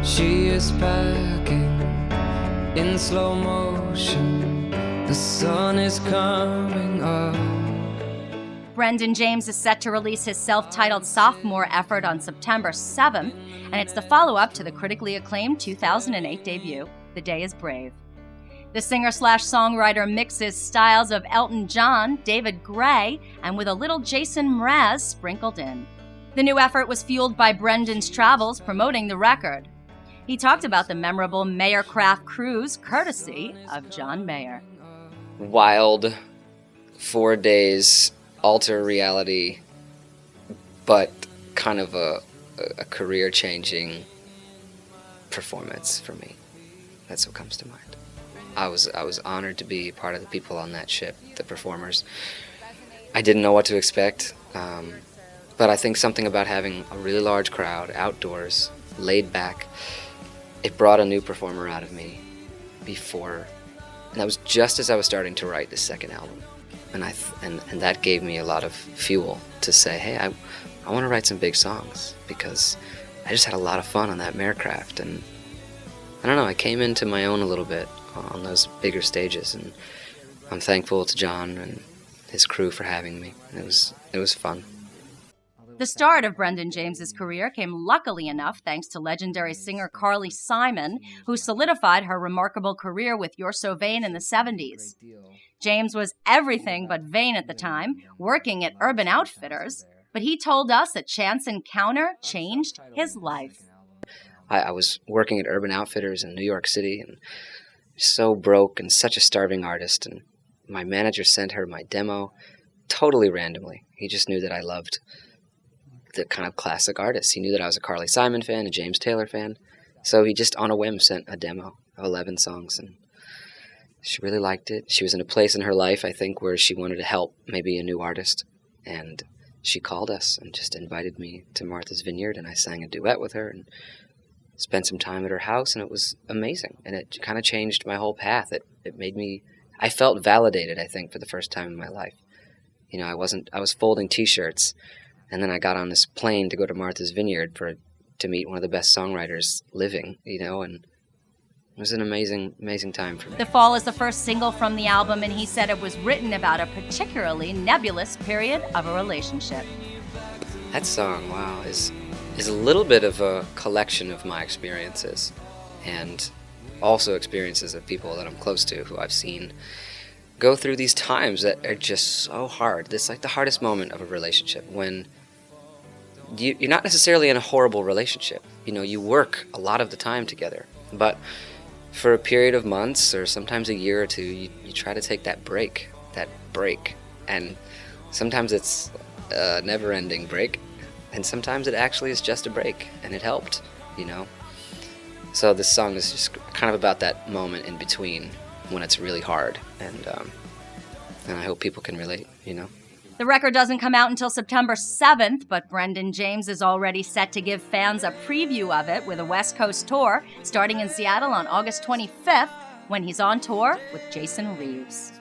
She is packing in slow motion. The sun is coming up. Brendan James is set to release his self-titled sophomore effort on September 7th, and it's the follow-up to the critically acclaimed 2008 debut, The Day Is Brave. The singer-slash-songwriter mixes styles of Elton John, David Gray, and with a little Jason Mraz sprinkled in. The new effort was fueled by Brendan's travels promoting the record. He talked about the memorable Mayercraft cruise, courtesy of John Mayer. Wild 4 days, alter reality, but kind of a career-changing performance for me. That's what comes to mind. I was honored to be part of the people on that ship, the performers. I didn't know what to expect, but I think something about having a really large crowd, outdoors, laid back, it brought a new performer out of me before. And that was just as I was starting to write the second album. And that gave me a lot of fuel to say, hey, I want to write some big songs, because I just had a lot of fun on that Mayercraft. And I don't know, I came into my own a little bit on those bigger stages, and I'm thankful to John and his crew for having me. It was fun. The start of Brendan James's career came luckily enough thanks to legendary singer Carly Simon, who solidified her remarkable career with You're So Vain in the 70s. James was everything but vain at the time, working at Urban Outfitters, but he told us a chance encounter changed his life. I was working at Urban Outfitters in New York City, and so broke and such a starving artist, and my manager sent her my demo totally randomly. He just knew that I loved the kind of classic artists. He knew that I was a Carly Simon fan, a James Taylor fan, so he just on a whim sent a demo of 11 songs, and she really liked it. She was in a place in her life, I think, where she wanted to help maybe a new artist, and she called us and just invited me to Martha's Vineyard, and I sang a duet with her and spent some time at her house, and it was amazing, and it kind of changed my whole path. It made me, I felt validated, I think, for the first time in my life. You know, I was folding t-shirts, and then I got on this plane to go to Martha's Vineyard to meet one of the best songwriters living, you know, and it was an amazing, amazing time for me. The Fall is the first single from the album, and he said it was written about a particularly nebulous period of a relationship. That song, wow, is a little bit of a collection of my experiences, and also experiences of people that I'm close to, who I've seen go through these times that are just so hard. This is like the hardest moment of a relationship, when you're not necessarily in a horrible relationship. You know, you work a lot of the time together, but for a period of months or sometimes a year or two, you try to take that break, and sometimes it's a never-ending break, and sometimes it actually is just a break, and it helped, you know. So this song is just kind of about that moment in between when it's really hard, and I hope people can relate, you know. The record doesn't come out until September 7th, but Brendan James is already set to give fans a preview of it with a West Coast tour starting in Seattle on August 25th, when he's on tour with Jason Reeves.